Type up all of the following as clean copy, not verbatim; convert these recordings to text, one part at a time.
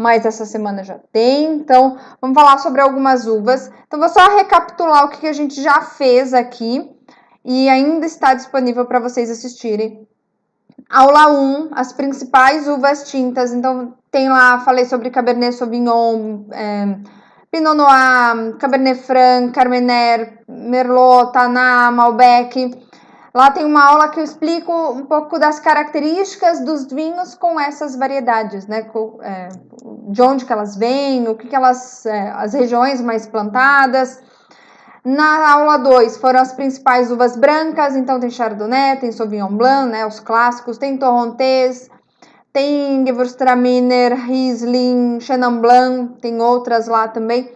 mas essa semana já tem. Então, vamos falar sobre algumas uvas. Então, vou só recapitular o que a gente já fez aqui e ainda está disponível para vocês assistirem. Aula 1, as principais uvas tintas. Então, tem lá, falei sobre Cabernet Sauvignon, Pinot Noir, Cabernet Franc, Carmener, Merlot, Tannat, Malbec. Lá tem uma aula que eu explico um pouco das características dos vinhos com essas variedades, né? De onde que elas vêm, o que elas, as regiões mais plantadas. Na aula 2 foram as principais uvas brancas, então tem Chardonnay, tem Sauvignon Blanc, né, os clássicos, tem Torrontés, tem Gewürztraminer, Riesling, Chenin Blanc, tem outras lá também.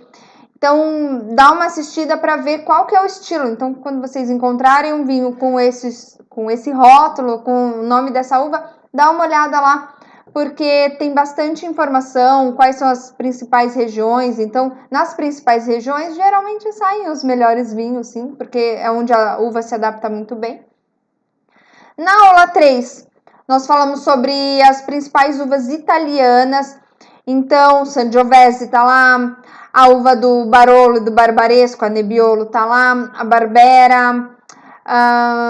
Então, dá uma assistida para ver qual que é o estilo. Então, quando vocês encontrarem um vinho com esse rótulo, com o nome dessa uva, dá uma olhada lá, porque tem bastante informação, quais são as principais regiões. Então, nas principais regiões, geralmente saem os melhores vinhos, sim, porque é onde a uva se adapta muito bem. Na aula 3, nós falamos sobre as principais uvas italianas. Então, Sangiovese tá lá, a uva do Barolo e do Barbaresco, a Nebbiolo tá lá, a Barbera,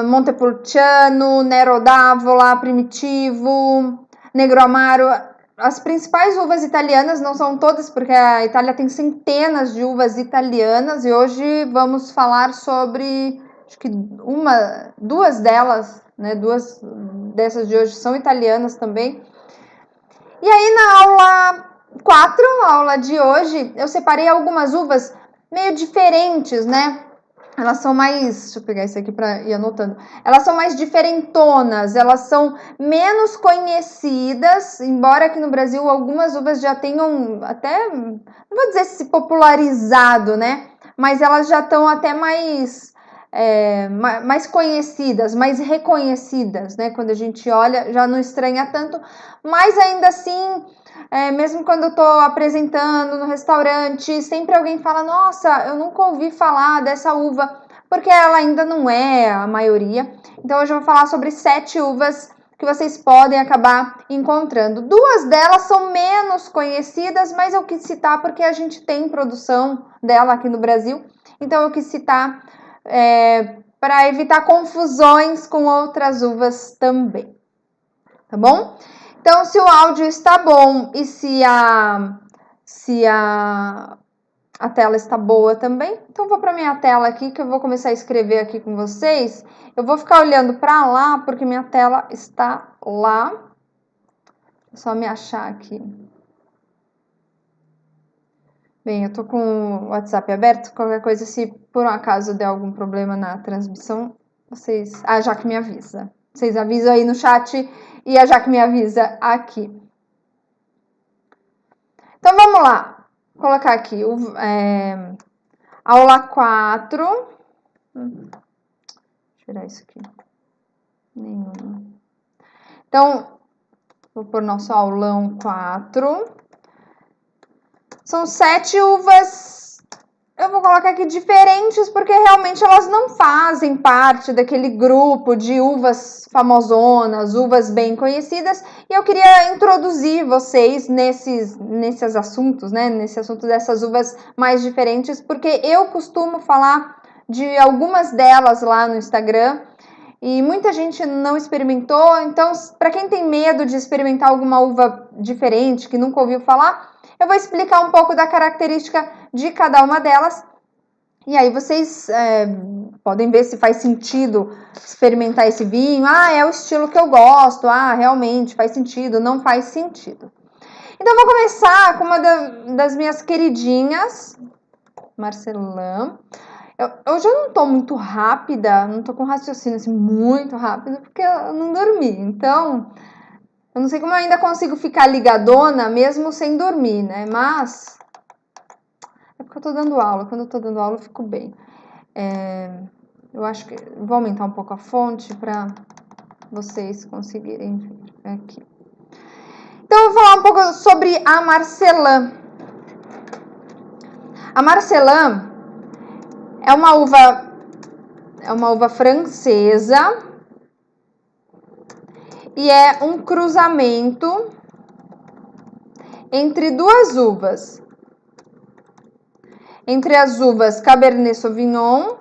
Montepulciano, Nero d'Avola, Primitivo, Negro Amaro. As principais uvas italianas, não são todas, porque a Itália tem centenas de uvas italianas, e hoje vamos falar sobre, acho que duas delas, né? Duas dessas de hoje são italianas também. E aí na aula 4, a aula de hoje, eu separei algumas uvas meio diferentes, né? Elas são mais, deixa eu pegar isso aqui para ir anotando. Elas são mais diferentonas, elas são menos conhecidas, embora aqui no Brasil algumas uvas já tenham até, não vou dizer se popularizado, né? Mas elas já estão até mais conhecidas, mais reconhecidas, né? Quando a gente olha, já não estranha tanto, mas ainda assim, mesmo quando eu estou apresentando no restaurante, sempre alguém fala, nossa, eu nunca ouvi falar dessa uva, porque ela ainda não é a maioria. Então hoje eu vou falar sobre 7 uvas que vocês podem acabar encontrando. 2 delas são menos conhecidas, mas eu quis citar porque a gente tem produção dela aqui no Brasil, então eu quis citar para evitar confusões com outras uvas também, tá bom? Então, se o áudio está bom e se a tela está boa também, então vou para minha tela aqui, que eu vou começar a escrever aqui com vocês. Eu vou ficar olhando para lá, porque minha tela está lá. É só me achar aqui. Bem, eu tô com o WhatsApp aberto, qualquer coisa, se por um acaso der algum problema na transmissão, vocês... A Jaque me avisa. Vocês avisam aí no chat e a Jaque me avisa aqui. Então, vamos lá. Vou colocar aqui aula 4. Tirar isso aqui. Nenhuma. Então, vou pôr nosso aulão 4. São 7 uvas, eu vou colocar aqui diferentes, porque realmente elas não fazem parte daquele grupo de uvas famosonas, uvas bem conhecidas, e eu queria introduzir vocês nesses assuntos, né? Nesse assunto dessas uvas mais diferentes, porque eu costumo falar de algumas delas lá no Instagram, e muita gente não experimentou. Então, para quem tem medo de experimentar alguma uva diferente, que nunca ouviu falar, eu vou explicar um pouco da característica de cada uma delas. E aí vocês podem ver se faz sentido experimentar esse vinho. Ah, é o estilo que eu gosto. Ah, realmente faz sentido, não faz sentido. Então, eu vou começar com uma das minhas queridinhas, Marcelin. Hoje eu não tô muito rápida, não tô com raciocínio assim muito rápido, porque eu não dormi. Então, eu não sei como eu ainda consigo ficar ligadona mesmo sem dormir, né? Mas é porque eu tô dando aula. Quando eu tô dando aula, eu fico bem. Eu acho que vou aumentar um pouco a fonte para vocês conseguirem ver aqui. Então, eu vou falar um pouco sobre a Marcelin. A Marcelin é uma uva francesa e é um cruzamento entre duas uvas. Entre as uvas Cabernet Sauvignon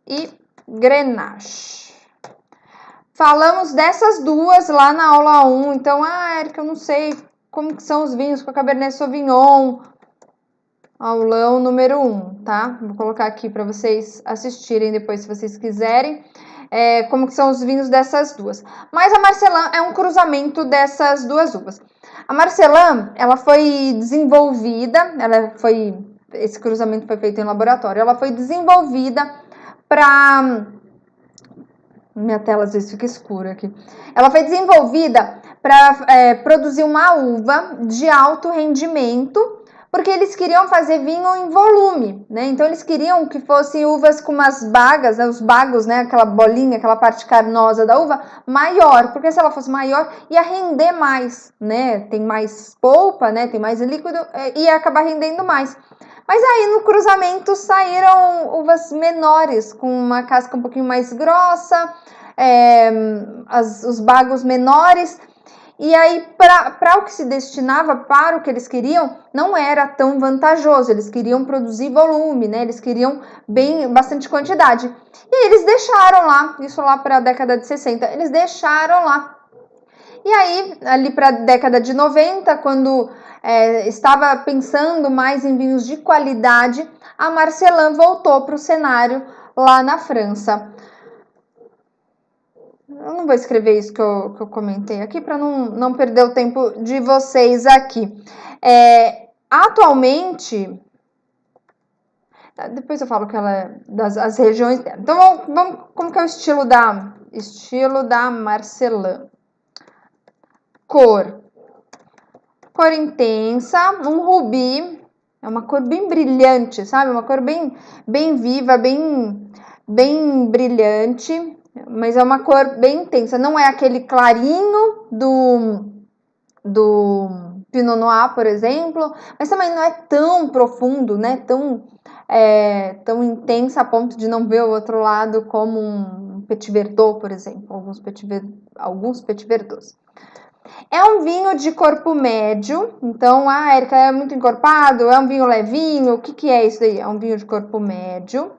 e Grenache. Falamos dessas duas lá na aula 1. Então, Érica, eu não sei como que são os vinhos com a Cabernet Sauvignon. Aulão número 1, tá? Vou colocar aqui para vocês assistirem depois, se vocês quiserem, como que são os vinhos dessas duas. Mas a Marcelin é um cruzamento dessas duas uvas. A Marcelin, ela foi desenvolvida, esse cruzamento foi feito em laboratório, ela foi desenvolvida para... Minha tela às vezes fica escura aqui. Ela foi desenvolvida para produzir uma uva de alto rendimento, porque eles queriam fazer vinho em volume, né? Então eles queriam que fossem uvas com umas bagas, né? Os bagos, né? Aquela bolinha, aquela parte carnosa da uva, maior, porque se ela fosse maior, ia render mais, né? Tem mais polpa, né? Tem mais líquido, ia acabar rendendo mais. Mas aí no cruzamento saíram uvas menores, com uma casca um pouquinho mais grossa, os bagos menores. E aí, para o que se destinava, para o que eles queriam, não era tão vantajoso. Eles queriam produzir volume, né? Eles queriam bastante quantidade. E aí eles deixaram lá, isso lá para a década de 60, eles deixaram lá. E aí, ali para a década de 90, quando estava pensando mais em vinhos de qualidade, a Marcelin voltou para o cenário lá na França. Eu não vou escrever isso que eu comentei aqui para não perder o tempo de vocês aqui. Atualmente, depois eu falo que ela é das regiões dela. Então, vamos como que é o estilo da Marcelin. Cor intensa, um rubi, é uma cor bem brilhante, sabe? Uma cor bem viva, bem brilhante, mas é uma cor bem intensa. Não é aquele clarinho do Pinot Noir, por exemplo, mas também não é tão profundo, né? Tão intensa a ponto de não ver o outro lado, como um Petit Verdot, por exemplo, alguns Petit Verdots. É um vinho de corpo médio, então, Érica, é muito encorpado? É um vinho levinho? O que é isso aí? É um vinho de corpo médio.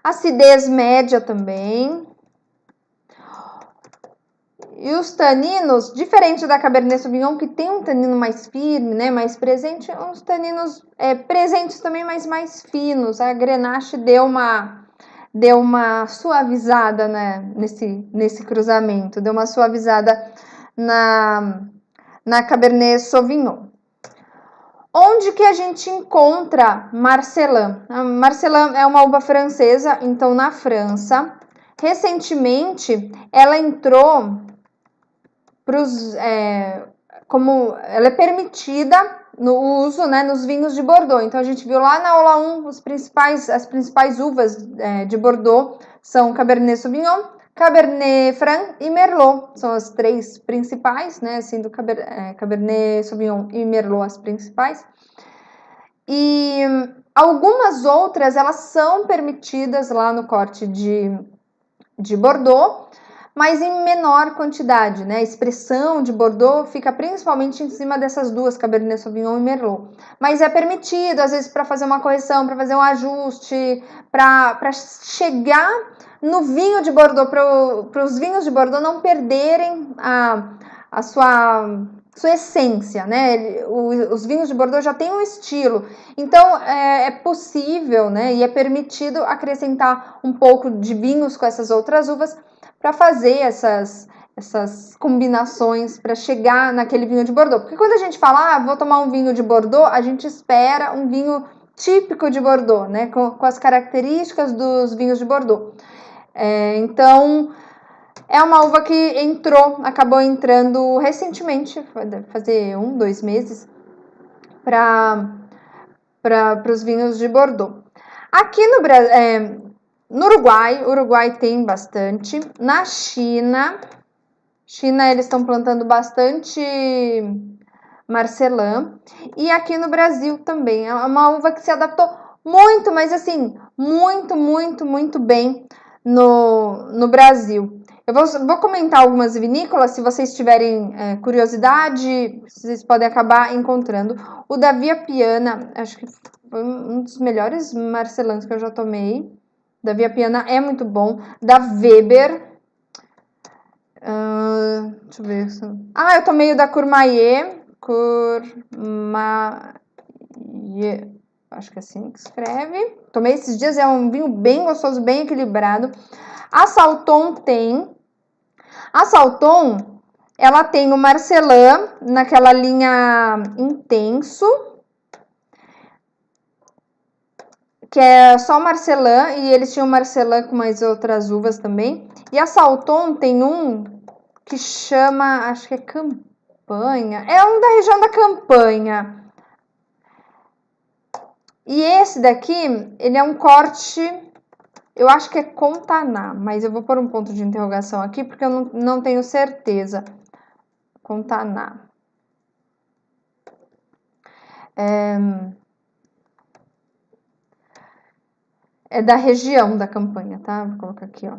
Acidez média também. E os taninos, diferente da Cabernet Sauvignon, que tem um tanino mais firme, né, mais presente, uns taninos presentes também, mas mais finos. A Grenache deu uma suavizada, né, nesse cruzamento, deu uma suavizada na Cabernet Sauvignon. Onde que a gente encontra Marcelin? A Marcelin é uma uva francesa, então na França. Recentemente, ela entrou como ela é permitida no uso, né, nos vinhos de Bordeaux. Então a gente viu lá na aula 1 as principais uvas de Bordeaux são Cabernet Sauvignon, Cabernet Franc e Merlot. São as três principais, né, sendo Cabernet Sauvignon e Merlot as principais. E algumas outras, elas são permitidas lá no corte de Bordeaux, mas em menor quantidade, né? A expressão de Bordeaux fica principalmente em cima dessas duas, Cabernet Sauvignon e Merlot. Mas é permitido, às vezes, para fazer uma correção, para fazer um ajuste, para chegar no vinho de Bordeaux, para os vinhos de Bordeaux não perderem a sua essência, né? Os vinhos de Bordeaux já têm um estilo, então é possível, né? E é permitido acrescentar um pouco de vinhos com essas outras uvas para fazer essas combinações para chegar naquele vinho de Bordeaux. Porque quando a gente fala, vou tomar um vinho de Bordeaux, a gente espera um vinho típico de Bordeaux, né? Com as características dos vinhos de Bordeaux. Então, é uma uva que acabou entrando recentemente, deve fazer 2 meses, para os vinhos de Bordeaux. Aqui no Uruguai tem bastante. Na China eles estão plantando bastante Marcelin. E aqui no Brasil também. É uma uva que se adaptou muito, mas assim, muito bem no Brasil. Eu vou comentar algumas vinícolas, se vocês tiverem curiosidade, vocês podem acabar encontrando. O da Via Piana, acho que foi um dos melhores marcelãs que eu já tomei. Da Via Piana é muito bom. Da Weber. Deixa eu ver. Eu tomei o da Courmayeur. Acho que é assim que escreve. Tomei esses dias, é um vinho bem gostoso, bem equilibrado. A Salton tem. A Salton, ela tem o Marcelin naquela linha intenso, que é só o Marcelin, e eles tinham Marcelin com mais outras uvas também. E a Salton tem um que chama, acho que é Campanha, é um da região da Campanha. E esse daqui, ele é um corte, eu acho que é Contaná, mas eu vou pôr um ponto de interrogação aqui, porque eu não tenho certeza. Contaná. É da região da Campanha, tá? Vou colocar aqui, ó.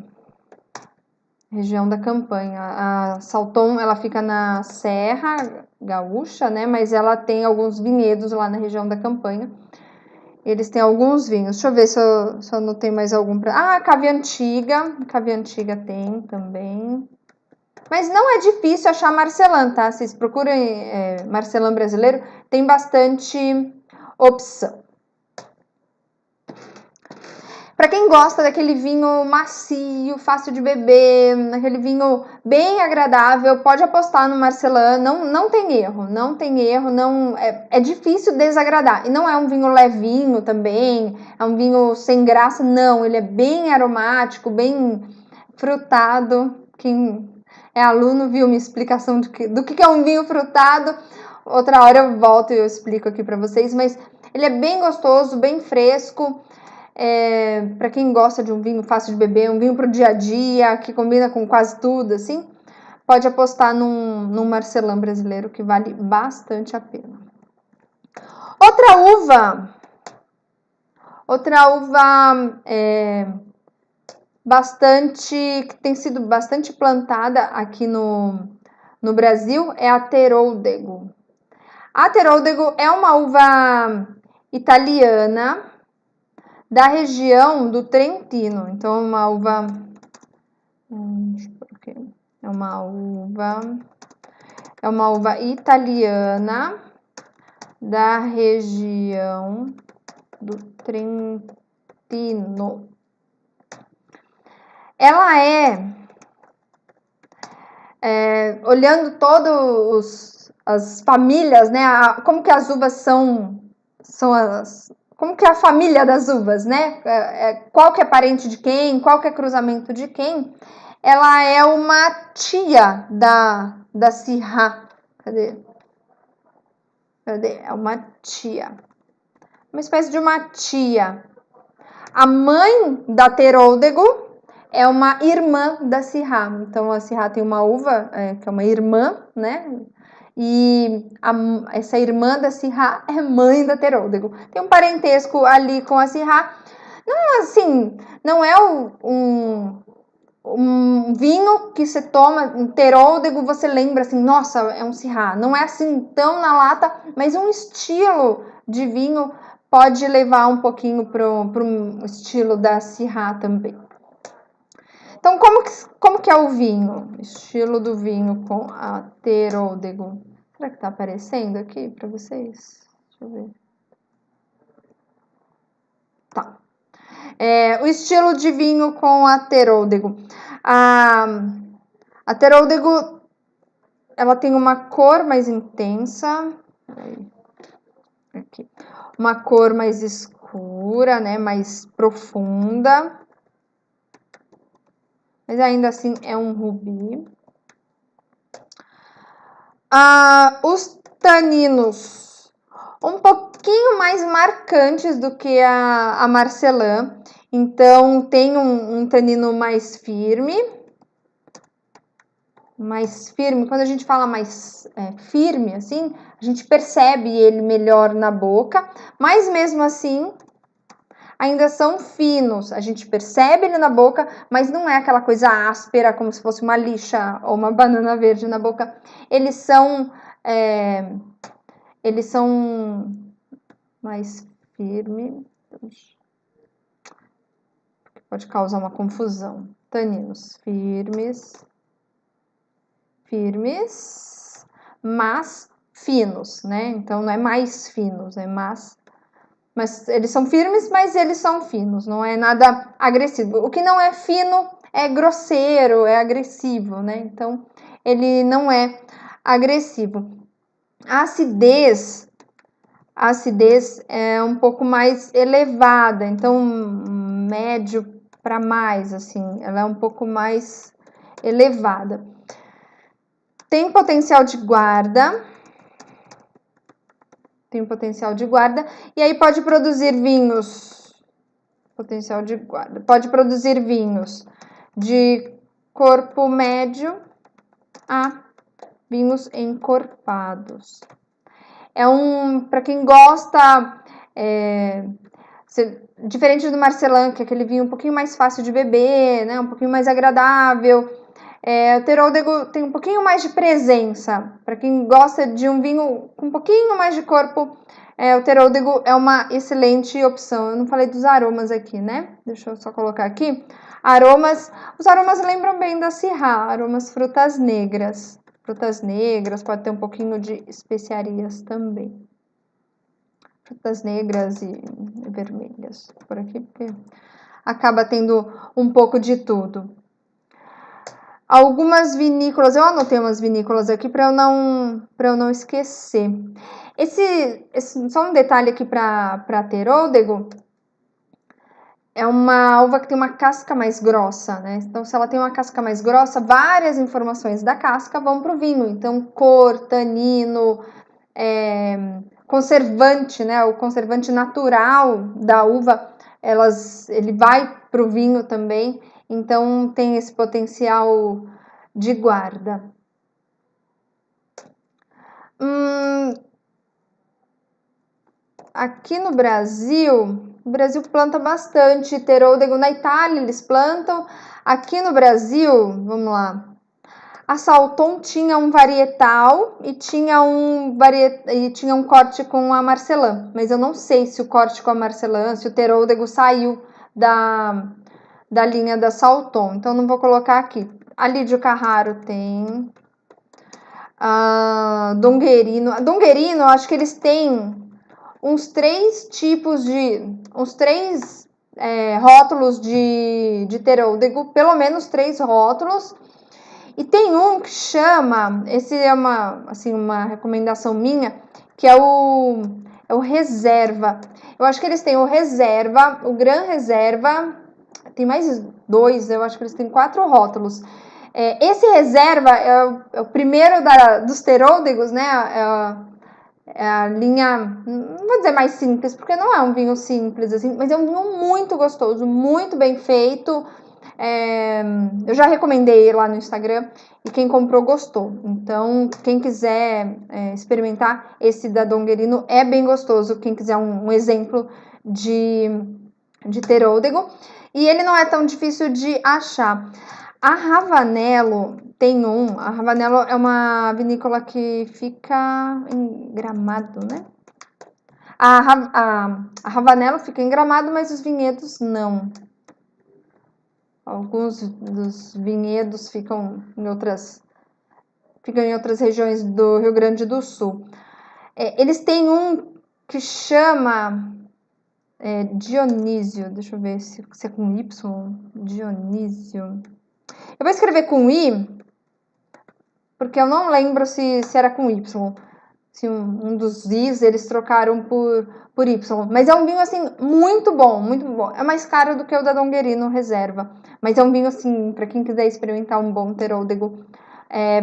Região da Campanha. A Salton, ela fica na Serra Gaúcha, né? Mas ela tem alguns vinhedos lá na região da Campanha. Eles têm alguns vinhos. Deixa eu ver se eu não tenho mais algum pra... Cave Antiga. Cave Antiga tem também. Mas não é difícil achar Marcelin, tá? Vocês procurem Marcelin brasileiro, tem bastante opção. Para quem gosta daquele vinho macio, fácil de beber, aquele vinho bem agradável, pode apostar no Marcelin, não tem erro, é difícil desagradar. E não é um vinho levinho também, é um vinho sem graça, não, ele é bem aromático, bem frutado. Quem é aluno viu minha explicação do que é um vinho frutado. Outra hora eu volto e eu explico aqui para vocês, mas ele é bem gostoso, bem fresco. Para quem gosta de um vinho fácil de beber, um vinho para o dia a dia, que combina com quase tudo, assim, pode apostar num Marcelin brasileiro, que vale bastante a pena. Outra uva que tem sido bastante plantada aqui no Brasil é a Teroldego. A Teroldego é uma uva italiana da região do Trentino. Então, uma uva... É uma uva italiana da região do Trentino. Ela olhando todas as famílias, né? Como que as uvas são como que é a família das uvas, né? Qual que é parente de quem, qual que é cruzamento de quem? Ela é uma tia da Syrah. Cadê? É uma tia. Uma espécie de uma tia. A mãe da Teroldego é uma irmã da Syrah. Então, a Syrah tem uma uva que é uma irmã, né? E essa irmã da Syrah é mãe da Teroldego. Tem um parentesco ali com a Syrah. Não, assim, não é um vinho que você toma, um Teroldego, você lembra assim, nossa, é um Syrah. Não é assim tão na lata, mas um estilo de vinho pode levar um pouquinho para um estilo da Syrah também. Então, como que é o vinho? Estilo do vinho com a Teroldego. Será que tá aparecendo aqui para vocês? Deixa eu ver. Tá. O estilo de vinho com a Teroldego. A Teroldego, ela tem uma cor mais intensa. Aqui. Uma cor mais escura, né? Mais profunda. Mas ainda assim é um rubi. Os taninos um pouquinho mais marcantes do que a Marcelin. Então, tem um tanino mais firme. Mais firme. Quando a gente fala mais firme, assim, a gente percebe ele melhor na boca. Mas, mesmo assim, ainda são finos. A gente percebe ele na boca, mas não é aquela coisa áspera, como se fosse uma lixa ou uma banana verde na boca. Eles são mais firmes. Pode causar uma confusão. Taninos firmes, mas finos, né? Então não é mais finos, é mais. Mas eles são firmes, mas eles são finos, não é nada agressivo. O que não é fino é grosseiro, é agressivo, né? Então ele não é agressivo. A acidez é um pouco mais elevada, então médio para mais, assim, ela é um pouco mais elevada. Tem potencial de guarda, e aí pode produzir vinhos, pode produzir vinhos de corpo médio a vinhos encorpados. Para quem gosta, diferente do Marcelin, que é aquele vinho um pouquinho mais fácil de beber, né, um pouquinho mais agradável, o Teroldego tem um pouquinho mais de presença. Para quem gosta de um vinho com um pouquinho mais de corpo, o Teroldego é uma excelente opção. Eu não falei dos aromas aqui, né? Deixa eu só colocar aqui. Os aromas lembram bem da Syrah, aromas frutas negras. Frutas negras, pode ter um pouquinho de especiarias também. Frutas negras e vermelhas por aqui, porque acaba tendo um pouco de tudo. Algumas vinícolas, eu anotei umas vinícolas aqui para eu não esquecer. Só um detalhe aqui para Teroldego, é uma uva que tem uma casca mais grossa, né? Então, se ela tem uma casca mais grossa, várias informações da casca vão para o vinho. Então, cor, tanino, conservante, né? O conservante natural da uva, ele vai para o vinho também. Então, tem esse potencial de guarda. Aqui no Brasil, o Brasil planta bastante Teroldego. Na Itália eles plantam. Aqui no Brasil, vamos lá. A Salton tinha um varietal e tinha um corte com a Marcelin. Mas eu não sei se o corte com a Marcelin, se o Teroldego saiu da linha da Salton. Então não vou colocar aqui. A Lídio Carraro tem. A Donguerino. A Donguerino, acho que eles têm uns três rótulos de Teroldego, pelo menos 3 rótulos. E tem um que chama, esse é uma recomendação minha, que é o Reserva. Eu acho que eles têm o Reserva, o Gran Reserva, tem mais 2, eu acho que eles têm 4 rótulos. Esse Reserva é o primeiro dos Teroldegos, né? É a linha, não vou dizer mais simples, porque não é um vinho simples, assim, mas é um vinho muito gostoso, muito bem feito. Eu já recomendei lá no Instagram e quem comprou gostou. Então, quem quiser experimentar, esse da Donguerino é bem gostoso. Quem quiser um exemplo de Teroldego. E ele não é tão difícil de achar. A Ravanello a Ravanello é uma vinícola que fica em Gramado, né? A Ravanello fica em Gramado, mas os vinhedos não. Alguns dos vinhedos ficam em outras regiões do Rio Grande do Sul. Eles têm um que chama Dionísio. Deixa eu ver se é com Y. Dionísio. Eu vou escrever com I, porque eu não lembro se era com Y. Se um dos Is eles trocaram por Y. Mas é um vinho, assim, muito bom, muito bom. É mais caro do que o da Donguerino Reserva. Mas é um vinho, assim, para quem quiser experimentar um bom Teroldego,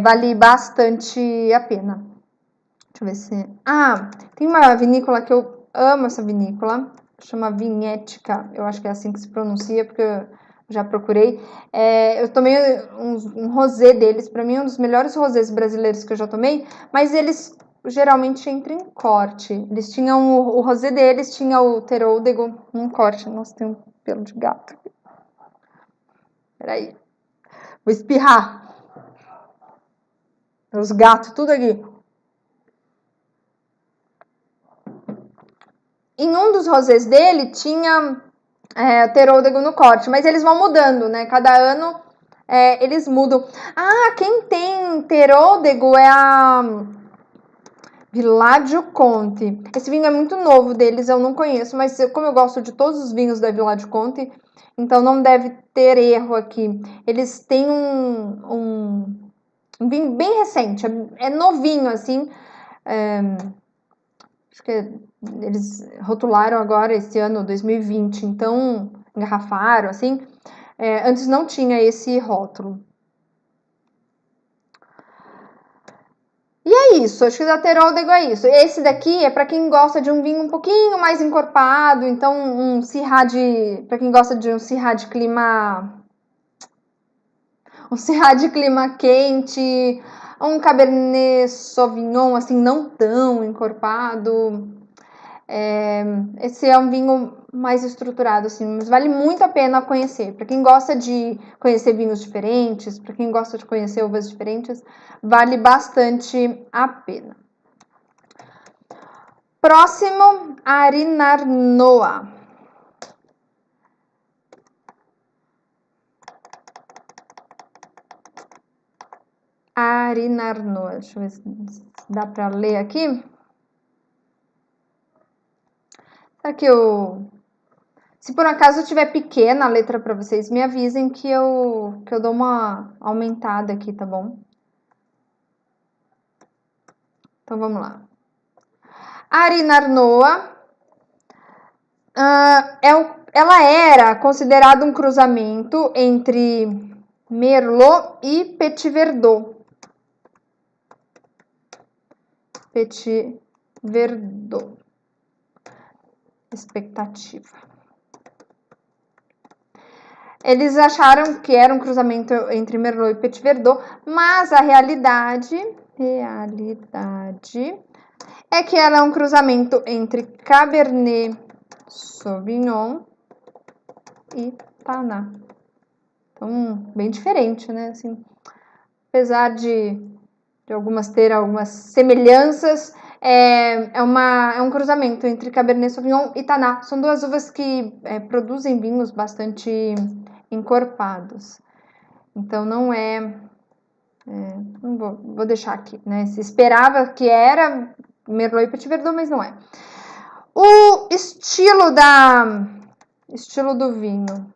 vale bastante a pena. Deixa eu ver se... tem uma vinícola que eu amo, essa vinícola. Chama Vinhética. Eu acho que é assim que se pronuncia, porque eu já procurei. Eu tomei um rosé deles. Para mim, é um dos melhores rosés brasileiros que eu já tomei. Mas eles geralmente entra em corte. Eles tinham o rosé deles, tinha o teróldego em corte. Nossa, tem um pelo de gato. Peraí. Vou espirrar. Os gatos, tudo aqui. Em um dos rosés dele tinha teróldego no corte, mas eles vão mudando, né? Cada ano eles mudam. Ah, quem tem teróldego é a Villaggio Conti. Esse vinho é muito novo deles, eu não conheço, mas como eu gosto de todos os vinhos da Villaggio Conti, então não deve ter erro aqui. Eles têm um vinho bem recente, é novinho, assim. Acho que eles rotularam agora esse ano, 2020, então engarrafaram, assim. Antes não tinha esse rótulo. E é isso, acho que da teróldego é isso. Esse daqui é para quem gosta de um vinho um pouquinho mais encorpado, então um Syrah para quem gosta de um Syrah de clima quente, um Cabernet Sauvignon assim não tão encorpado. Esse é um vinho mais estruturado, assim, mas vale muito a pena conhecer. Para quem gosta de conhecer vinhos diferentes, para quem gosta de conhecer uvas diferentes, vale bastante a pena. Próximo, Arinarnoa. Arinarnoa, deixa eu ver se dá para ler aqui. Aqui se por acaso tiver pequena a letra para vocês, me avisem que eu dou uma aumentada aqui, tá bom? Então vamos lá. Arinarnoa, ela era considerada um cruzamento entre Merlot e Petit Verdot. Petit Verdot. Expectativa. Eles acharam que era um cruzamento entre Merlot e Petit Verdot, mas a realidade é que ela é um cruzamento entre Cabernet Sauvignon e Tannat. Então, bem diferente, né? Assim, apesar de algumas ter algumas semelhanças, é um cruzamento entre Cabernet Sauvignon e Tannat. São duas uvas que produzem vinhos bastante encorpados. Então, não não vou deixar aqui, né? Se esperava que era Merlot e Petit Verdot, mas não é. O estilo do vinho.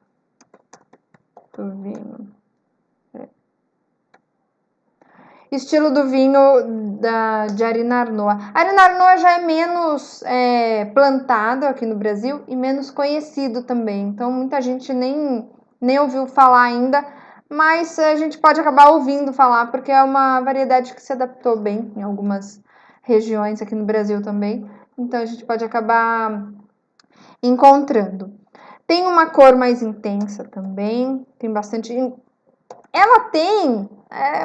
Estilo do vinho de Arinarnoa. Arinarnoa já é menos plantado aqui no Brasil e menos conhecido também. Então, muita gente nem ouviu falar ainda, mas a gente pode acabar ouvindo falar, porque é uma variedade que se adaptou bem em algumas regiões aqui no Brasil também. Então, a gente pode acabar encontrando. Tem uma cor mais intensa também, tem bastante... Ela tem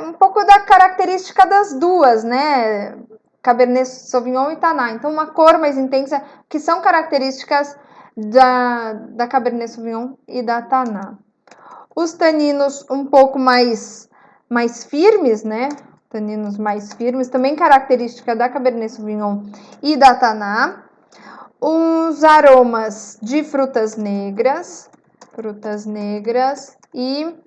um pouco da característica das duas, né? Cabernet Sauvignon e Tannat. Então, uma cor mais intensa, que são características da Cabernet Sauvignon e da Tannat. Os taninos um pouco mais firmes, né? Taninos mais firmes, também característica da Cabernet Sauvignon e da Tannat. Os aromas de frutas negras e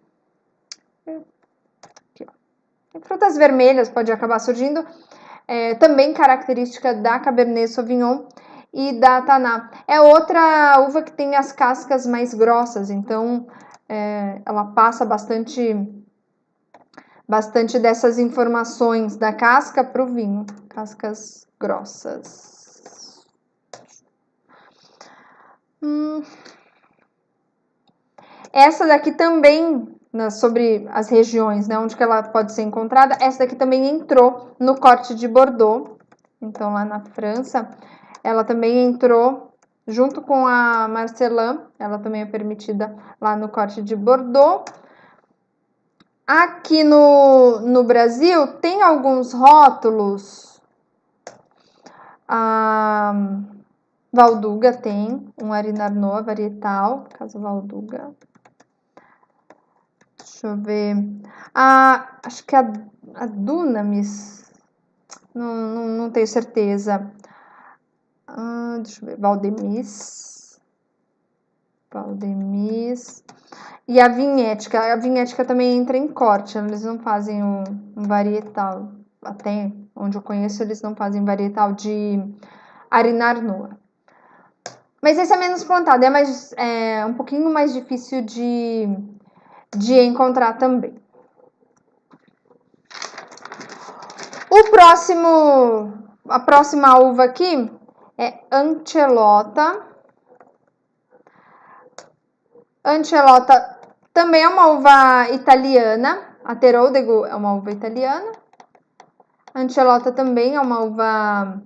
frutas vermelhas pode acabar surgindo, também característica da Cabernet Sauvignon e da Tannat. É outra uva que tem as cascas mais grossas, então ela passa bastante dessas informações da casca para o vinho, cascas grossas. Essa daqui também, sobre as regiões, né, onde que ela pode ser encontrada, essa daqui também entrou no corte de Bordeaux. Então, lá na França, ela também entrou junto com a Marcelin, ela também é permitida lá no corte de Bordeaux. Aqui no Brasil, tem alguns rótulos A Valduga tem um Arinar-Noa varietal, Casa Valduga. Deixa eu ver. Acho que a Dunamis, não tenho certeza. Deixa eu ver. Valdemis. E a vinhética também entra em corte, eles não fazem um varietal. Até onde eu conheço, eles não fazem varietal de Arinar-Noa. Mas esse é menos plantado, é um pouquinho mais difícil de encontrar também. A próxima uva aqui é Ancellota. Ancellota também é uma uva italiana. A Teroldego é uma uva italiana. Ancellota também é uma uva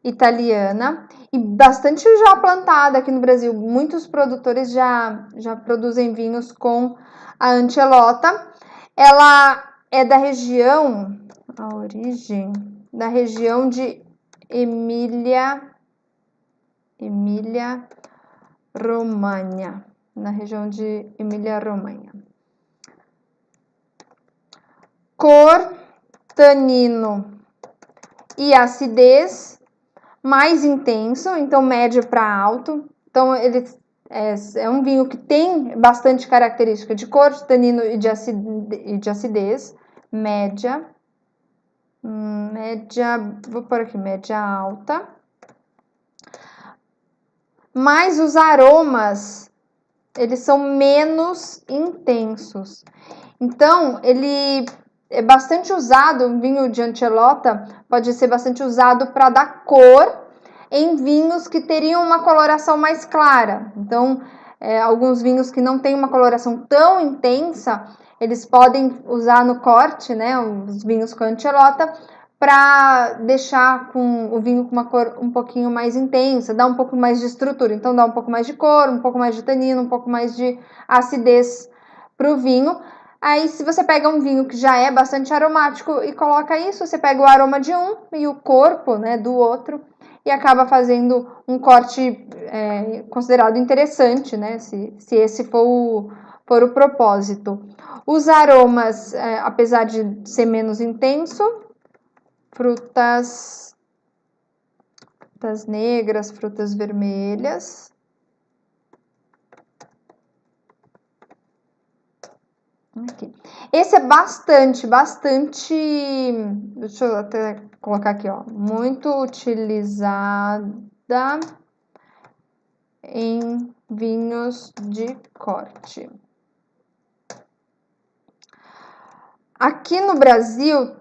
italiana e bastante já plantada aqui no Brasil. Muitos produtores já produzem vinhos com a Ancellota. Ela é da região, a origem da região de Emília-Romagna, na região de Emília-Romagna. Cor, tanino e acidez mais intenso, então médio para alto. Então ele é um vinho que tem bastante característica de cor, de tanino e de acidez, média, vou pôr aqui, média alta. Mas os aromas, eles são menos intensos. Então, ele é bastante usado, um vinho de Ancellota pode ser bastante usado para dar cor em vinhos que teriam uma coloração mais clara. Então, alguns vinhos que não têm uma coloração tão intensa, eles podem usar no corte, né, os vinhos com Ancellota, para deixar o vinho com uma cor um pouquinho mais intensa, dar um pouco mais de estrutura. Então, dá um pouco mais de cor, um pouco mais de tanino, um pouco mais de acidez para o vinho. Aí, se você pega um vinho que já é bastante aromático e coloca isso, você pega o aroma de um e o corpo, né, do outro, e acaba fazendo um corte considerado interessante, né, se esse for o propósito. Os aromas, apesar de ser menos intenso, frutas negras, frutas vermelhas. Aqui. Esse é bastante, deixa eu até colocar aqui, ó, muito utilizada em vinhos de corte. Aqui no Brasil,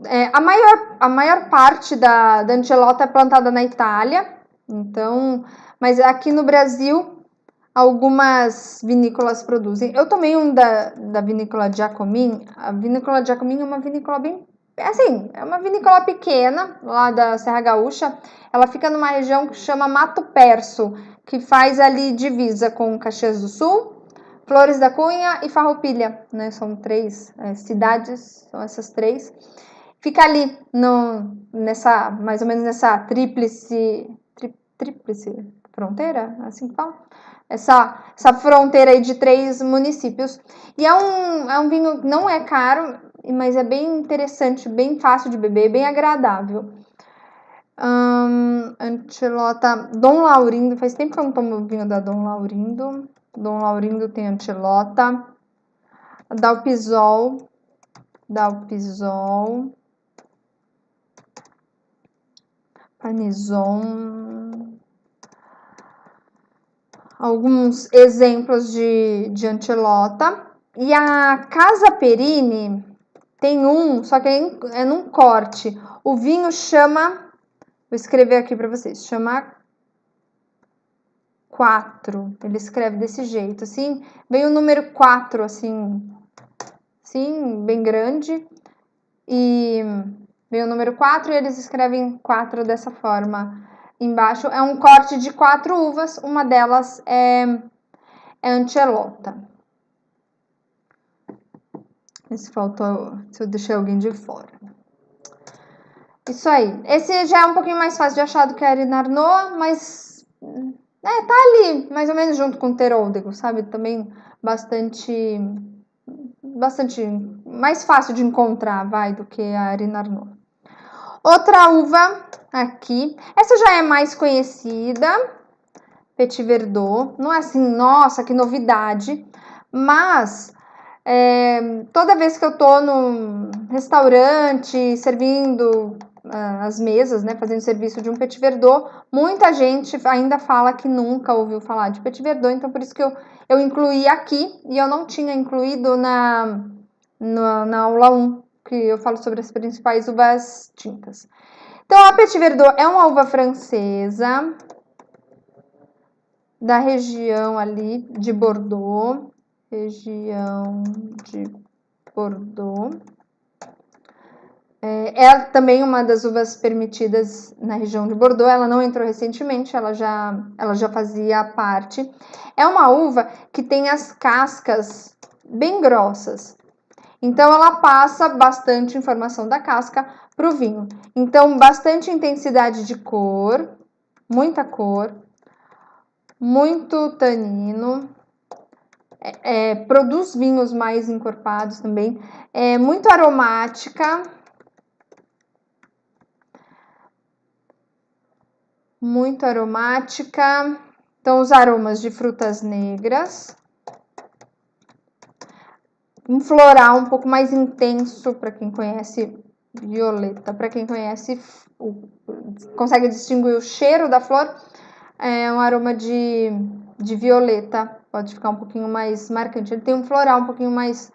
a maior parte da Ancellota é plantada na Itália, então, mas aqui no Brasil algumas vinícolas produzem. Eu tomei um da vinícola Giacomin. A vinícola Giacomin é uma vinícola bem, assim, é uma vinícola pequena, lá da Serra Gaúcha. Ela fica numa região que chama Mato Perso, que faz ali divisa com Caxias do Sul, Flores da Cunha e Farroupilha, né? São três cidades, são essas três. Fica ali, mais ou menos nessa tríplice fronteira, assim que fala? Essa fronteira aí de 3 municípios. E é um vinho, não é caro, mas é bem interessante, bem fácil de beber, bem agradável. Ancellota, Dom Laurindo, faz tempo que eu não tomo vinho da Dom Laurindo. Dom Laurindo tem Ancellota. Dalpisol. Panizon. Alguns exemplos de Ancellota. E a Casa Perini tem só que é num corte. O vinho chama, vou escrever aqui para vocês, chama 4. Ele escreve desse jeito, assim, vem o número 4, assim, bem grande. E vem o número 4 e eles escrevem 4 dessa forma. Embaixo é um corte de 4 uvas, uma delas é Ancellota. Se eu deixei alguém de fora. Isso aí. Esse já é um pouquinho mais fácil de achar do que a Irene Arnaud, mas tá ali, mais ou menos junto com o Teroldego, sabe? Também bastante mais fácil de encontrar, do que a Irene Arnaud. Outra uva aqui, essa já é mais conhecida, Petit Verdot. Não é assim, nossa, que novidade, mas toda vez que eu tô num restaurante servindo as mesas, né, fazendo serviço de um Petit Verdot, muita gente ainda fala que nunca ouviu falar de Petit Verdot, então por isso que eu incluí aqui e eu não tinha incluído na aula 1, que eu falo sobre as principais uvas tintas. Então a Petit Verdot é uma uva francesa da região ali de Bordeaux, região de Bordeaux. É também uma das uvas permitidas na região de Bordeaux. Ela não entrou recentemente, ela já fazia parte. É uma uva que tem as cascas bem grossas. Então, ela passa bastante informação da casca para o vinho. Então, bastante intensidade de cor, muito tanino. Produz vinhos mais encorpados também. É muito aromática. Muito aromática. Então, os aromas de frutas negras. Um floral um pouco mais intenso, para quem conhece violeta. Para quem conhece, consegue distinguir o cheiro da flor. É um aroma de violeta. Pode ficar um pouquinho mais marcante. Ele tem um floral um pouquinho mais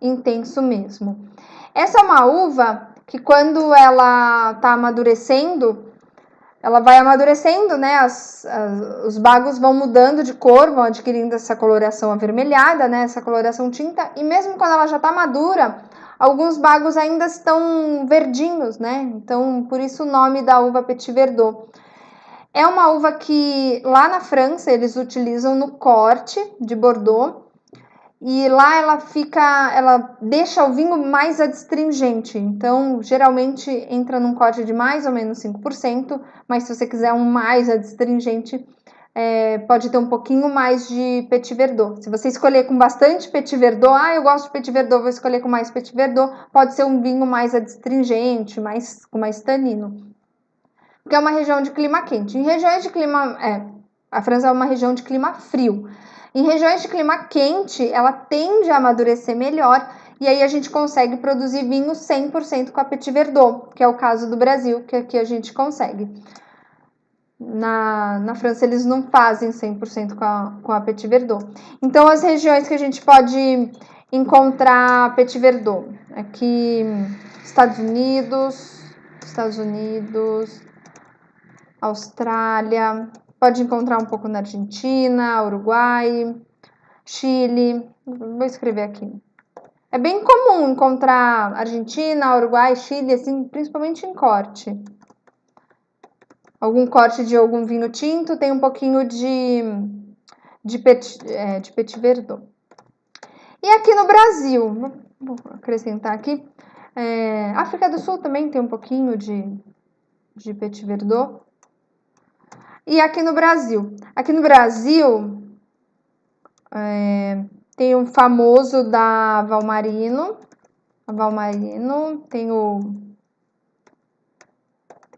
intenso mesmo. Essa é uma uva que, quando ela está amadurecendo, ela vai amadurecendo, né? Os bagos vão mudando de cor, vão adquirindo essa coloração avermelhada, né? Essa coloração tinta. E mesmo quando ela já está madura, alguns bagos ainda estão verdinhos, né? Então, por isso o nome da uva Petit Verdot. É uma uva que lá na França eles utilizam no corte de Bordeaux. E lá ela deixa o vinho mais adstringente. Então, geralmente entra num corte de mais ou menos 5%, mas se você quiser um mais adstringente, pode ter um pouquinho mais de Petit Verdot. Se você escolher com bastante Petit Verdot, eu gosto de Petit Verdot, vou escolher com mais Petit Verdot, pode ser um vinho mais adstringente, com mais tanino. Porque é uma região de clima quente. Em regiões de clima... a França é uma região de clima frio. Em regiões de clima quente, ela tende a amadurecer melhor e aí a gente consegue produzir vinho 100% com a Petit Verdot, que é o caso do Brasil, que aqui a gente consegue. Na França, eles não fazem 100% com a Petit Verdot. Então, as regiões que a gente pode encontrar Petit Verdot, aqui Estados Unidos, Austrália, pode encontrar um pouco na Argentina, Uruguai, Chile, vou escrever aqui. É bem comum encontrar Argentina, Uruguai, Chile, assim, principalmente em corte. Algum corte de algum vinho tinto tem um pouquinho de Petit Verdot. E aqui no Brasil, vou acrescentar aqui, África do Sul também tem um pouquinho de Petit Verdot. E aqui no Brasil? Aqui no Brasil tem o famoso da Valmarino. A Valmarino tem o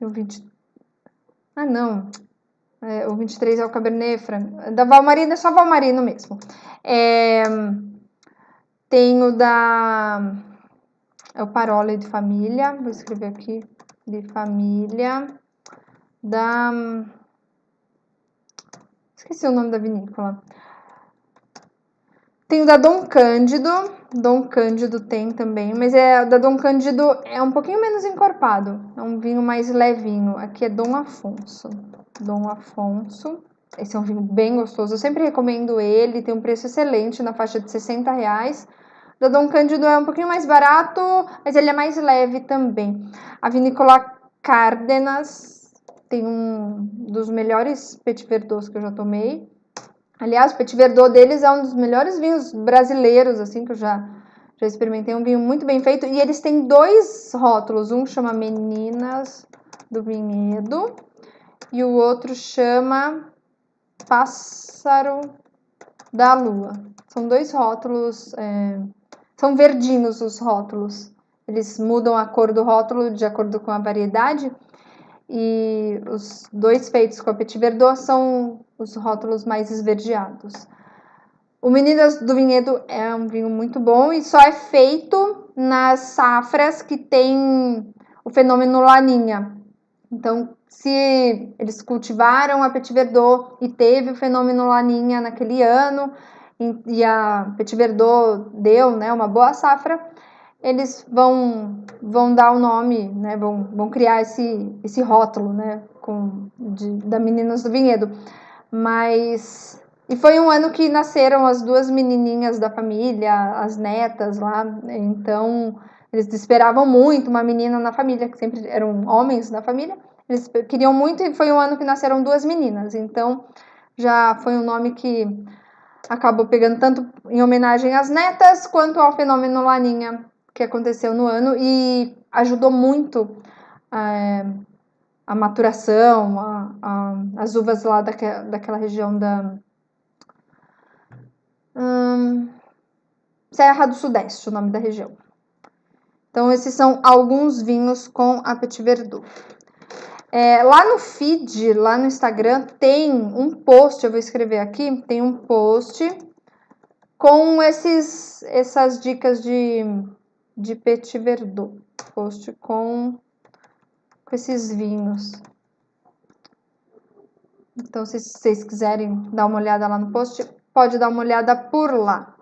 20. Ah, não. O 23 é o Cabernet Franc. Da Valmarino é só Valmarino mesmo. Tem o da... É o Parole de Família. Vou escrever aqui. De família. Esqueci o nome da vinícola. Tem o da Dom Cândido. Dom Cândido tem também, mas o da Dom Cândido é um pouquinho menos encorpado. É um vinho mais levinho. Aqui é Dom Afonso. Dom Afonso. Esse é um vinho bem gostoso. Eu sempre recomendo ele. Tem um preço excelente, na faixa de R$60. O da Dom Cândido é um pouquinho mais barato, mas ele é mais leve também. A vinícola Cárdenas tem um dos melhores Petit Verdots que eu já tomei. Aliás, o Petit Verdot deles é um dos melhores vinhos brasileiros, assim, que eu Já experimentei um vinho muito bem feito. E eles têm 2 rótulos. Um chama Meninas do Vinhedo e o outro chama Pássaro da Lua. São 2 rótulos, são verdinhos os rótulos. Eles mudam a cor do rótulo de acordo com a variedade. E os 2 feitos com a Petit Verdot são os rótulos mais esverdeados. O Meninas do Vinhedo é um vinho muito bom e só é feito nas safras que tem o fenômeno Laninha. Então, se eles cultivaram a Petit Verdot e teve o fenômeno Laninha naquele ano e a Petit Verdot deu, né, uma boa safra, eles vão dar o nome, né, vão criar esse rótulo, né, da Meninas do Vinhedo. Mas e foi um ano que nasceram as 2 menininhas da família, as netas lá, então eles esperavam muito uma menina na família, que sempre eram homens na família, eles queriam muito e foi um ano que nasceram 2 meninas, então já foi um nome que acabou pegando tanto em homenagem às netas, quanto ao fenômeno Laninha que aconteceu no ano e ajudou muito a maturação, as uvas lá daquela região da Serra do Sudeste, o nome da região. Então, esses são alguns vinhos com a Petit Verdot. Lá no feed, lá no Instagram, tem um post, eu vou escrever aqui, tem um post com essas dicas de Petit Verdot. Post com esses vinhos. Então, se vocês quiserem dar uma olhada lá no post, pode dar uma olhada por lá.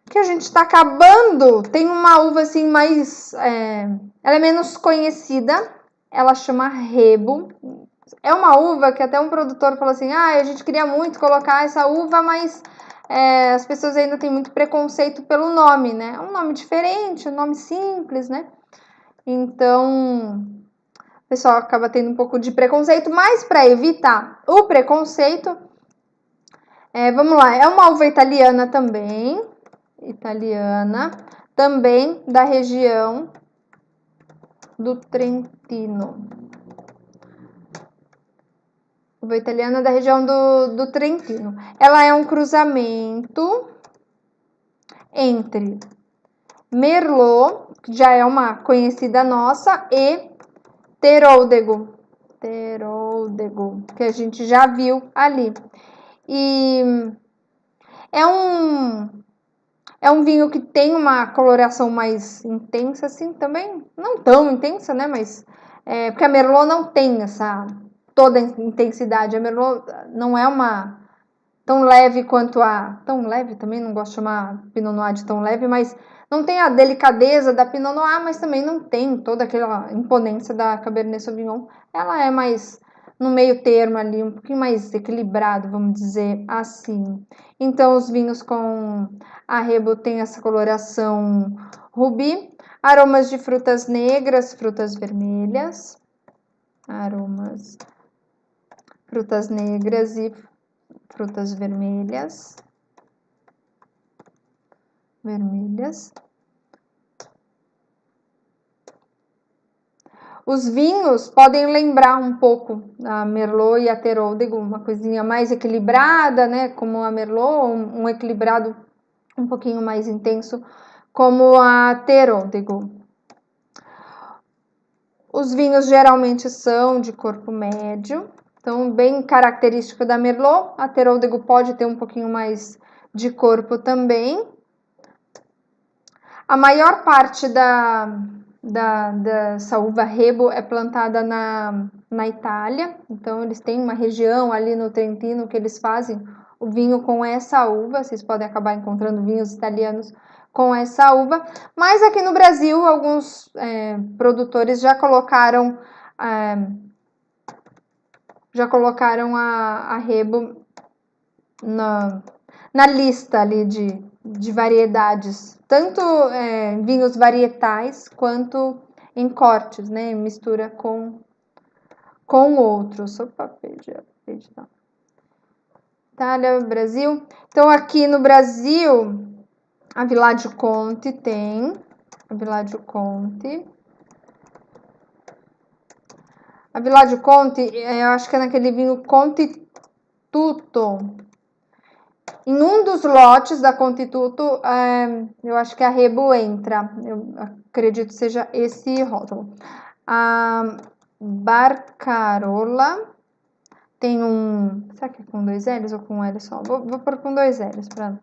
Que a gente está acabando, tem uma uva assim mais, ela é menos conhecida, ela chama Rebo. É uma uva que até um produtor falou assim, a gente queria muito colocar essa uva, mas as pessoas ainda têm muito preconceito pelo nome, né? É um nome diferente, um nome simples, né? Então, o pessoal acaba tendo um pouco de preconceito, mas para evitar o preconceito, vamos lá, é uma uva italiana também, da região do Trentino. Uva italiana da região do Trentino. Ela é um cruzamento entre Merlot, que já é uma conhecida nossa, e Teroldego, que a gente já viu ali. E é um vinho que tem uma coloração mais intensa, assim, também. Não tão intensa, né? Mas porque a Merlot não tem toda a intensidade. A Merlot não é uma tão leve quanto tão leve também, não gosto de chamar Pinot Noir de tão leve, mas não tem a delicadeza da Pinot Noir, mas também não tem toda aquela imponência da Cabernet Sauvignon. Ela é mais no meio termo ali, um pouquinho mais equilibrado, vamos dizer assim. Então, os vinhos com a Rebo tem essa coloração rubi, aromas de frutas negras, frutas vermelhas, frutas negras e frutas vermelhas. Os vinhos podem lembrar um pouco a Merlot e a Teroldego, uma coisinha mais equilibrada, né? Como a Merlot, um equilibrado um pouquinho mais intenso, como a Teroldego. Os vinhos geralmente são de corpo médio, então bem característico da Merlot. A Teroldego pode ter um pouquinho mais de corpo também. A maior parte dessa uva Rebo é plantada na Itália, então eles têm uma região ali no Trentino que eles fazem o vinho com essa uva, vocês podem acabar encontrando vinhos italianos com essa uva, mas aqui no Brasil alguns produtores já colocaram a Rebo na lista ali de variedades, tanto em vinhos varietais quanto em cortes, né? Em mistura com outros. Opa, perdi não. Itália, Brasil. Então, aqui no Brasil, A Villaggio Conti tem. A Villaggio Conti. A Villaggio Conti, eu acho que é naquele vinho Conti Tutto. Em um dos lotes da Conti Tutto, eu acho que a Rebo entra. Eu acredito que seja esse rótulo. A Barcarola tem um... Será que é com 2 L's ou com um L só? Vou pôr com 2 L's para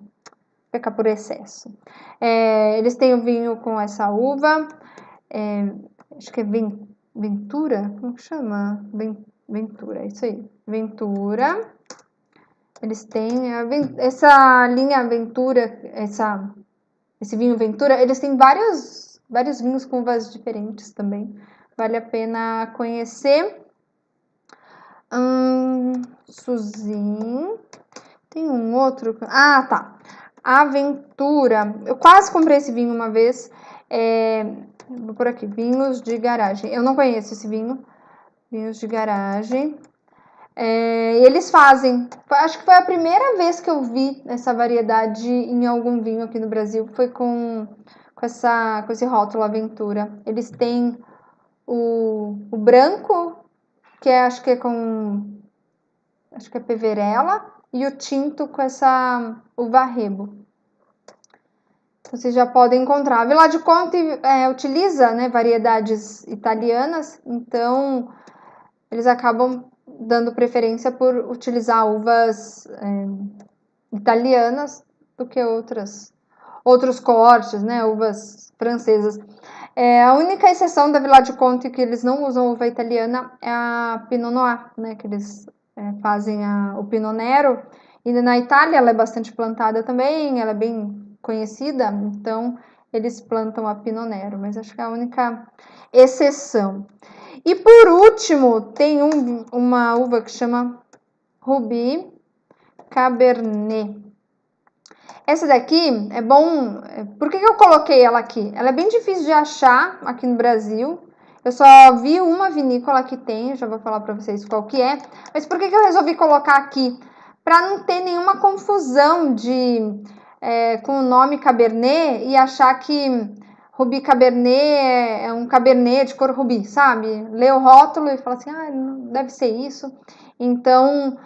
pecar por excesso. Eles têm o vinho com essa uva. Acho que é Ventura? Como que chama? Ventura, isso aí. Ventura. Eles têm essa linha Ventura, esse vinho Ventura, eles têm vários vinhos com uvas diferentes também. Vale a pena conhecer. Suzin. Tem um outro. Ah, tá. Aventura. Eu quase comprei esse vinho uma vez. Vou por aqui. Vinhos de garagem. Eu não conheço esse vinho. Vinhos de garagem. Eles fazem. Acho que foi a primeira vez que eu vi essa variedade em algum vinho aqui no Brasil. Foi com esse rótulo Aventura. Eles têm o branco, que acho que é Peverella, e o tinto com essa uva Rebo. Vocês já podem encontrar. A Villaggio Conti utiliza, né, variedades italianas, então eles acabam dando preferência por utilizar uvas italianas do que outros cortes, né, uvas francesas. A única exceção da Villaggio Conti que eles não usam uva italiana é a Pinot Noir, né, que eles fazem o Pinot Nero. E na Itália ela é bastante plantada também, ela é bem conhecida, então eles plantam a Pinot Nero, mas acho que é a única exceção. E por último, tem uma uva que chama Ruby Cabernet. Essa daqui é bom... Por que eu coloquei ela aqui? Ela é bem difícil de achar aqui no Brasil. Eu só vi uma vinícola que tem, já vou falar para vocês qual que é. Mas por que eu resolvi colocar aqui? Para não ter nenhuma confusão com o nome Cabernet e achar que Ruby Cabernet é um Cabernet de cor rubi, sabe? Lê o rótulo e fala assim, não deve ser isso. Então,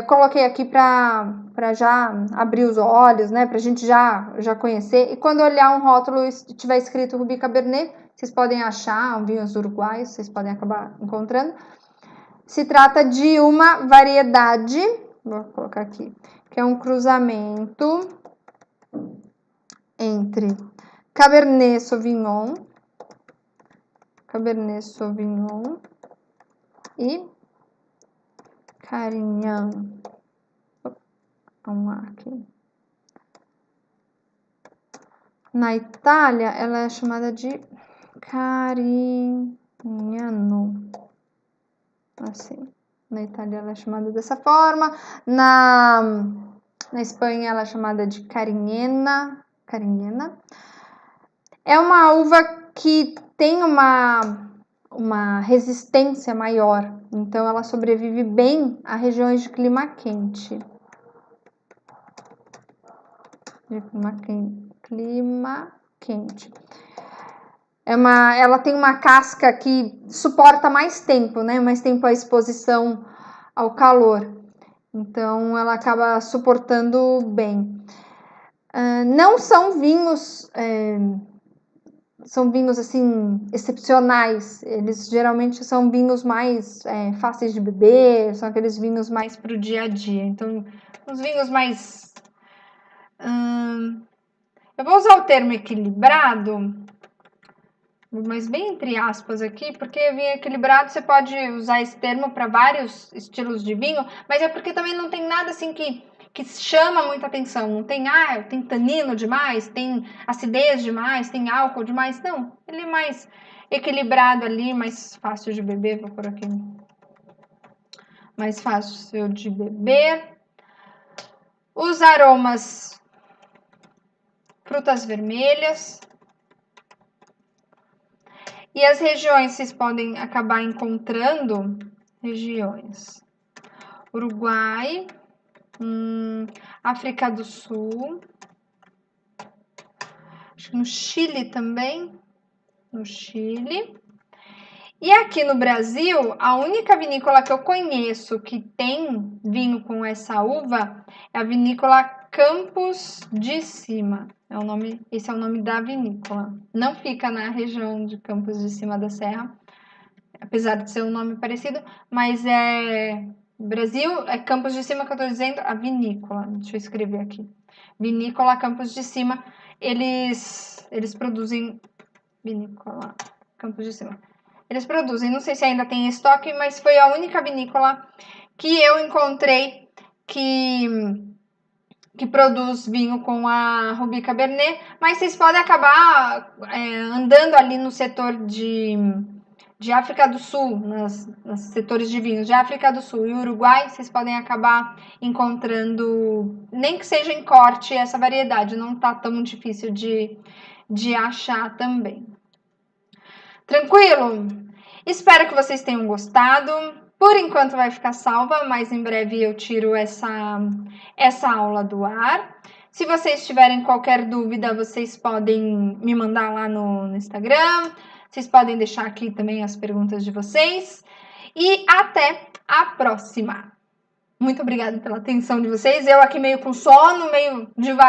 coloquei aqui para já abrir os olhos, né? Para a gente já conhecer. E quando olhar um rótulo e tiver escrito Ruby Cabernet, vocês podem achar vinhos uruguaios, vocês podem acabar encontrando. Se trata de uma variedade, vou colocar aqui, que é um cruzamento entre Cabernet Sauvignon e Carignan. Vamos lá aqui. Na Itália, ela é chamada de Carignano. Assim. Na Itália, ela é chamada dessa forma. Na Espanha, ela é chamada de Carignana. É uma uva que tem uma resistência maior. Então, ela sobrevive bem a regiões de clima quente. Clima quente. Ela tem uma casca que suporta mais tempo, né? Mais tempo a exposição ao calor. Então, ela acaba suportando bem. Não são vinhos... são vinhos, assim, excepcionais. Eles geralmente são vinhos mais fáceis de beber, são aqueles vinhos mais para o dia a dia. Então, os vinhos mais... eu vou usar o termo equilibrado, mas bem entre aspas aqui, porque vinho equilibrado você pode usar esse termo para vários estilos de vinho, mas é porque também não tem nada assim que chama muita atenção. Não tem, tem tanino demais, tem acidez demais, tem álcool demais. Não, ele é mais equilibrado ali, mais fácil de beber. Vou por aqui. Mais fácil de beber. Os aromas, frutas vermelhas. E as regiões, vocês podem acabar encontrando regiões. Uruguai, África do Sul, acho que no Chile também, no Chile. E aqui no Brasil, a única vinícola que eu conheço que tem vinho com essa uva é a vinícola Campos de Cima. Esse é o nome da vinícola. Não fica na região de Campos de Cima da Serra, apesar de ser um nome parecido, mas Brasil, é Campos de Cima que eu estou dizendo, a vinícola. Deixa eu escrever aqui. Vinícola Campos de Cima, eles produzem vinícola Campos de Cima. Eles produzem, não sei se ainda tem estoque, mas foi a única vinícola que eu encontrei que produz vinho com a Ruby Cabernet, mas vocês podem acabar andando ali no setor de África do Sul, nos setores de vinhos de África do Sul e Uruguai, vocês podem acabar encontrando, nem que seja em corte, essa variedade, não tá tão difícil de achar também. Tranquilo? Espero que vocês tenham gostado. Por enquanto vai ficar salva, mas em breve eu tiro essa aula do ar. Se vocês tiverem qualquer dúvida, vocês podem me mandar lá no Instagram. Vocês podem deixar aqui também as perguntas de vocês. E até a próxima! Muito obrigada pela atenção de vocês. Eu aqui meio com sono, meio devagar.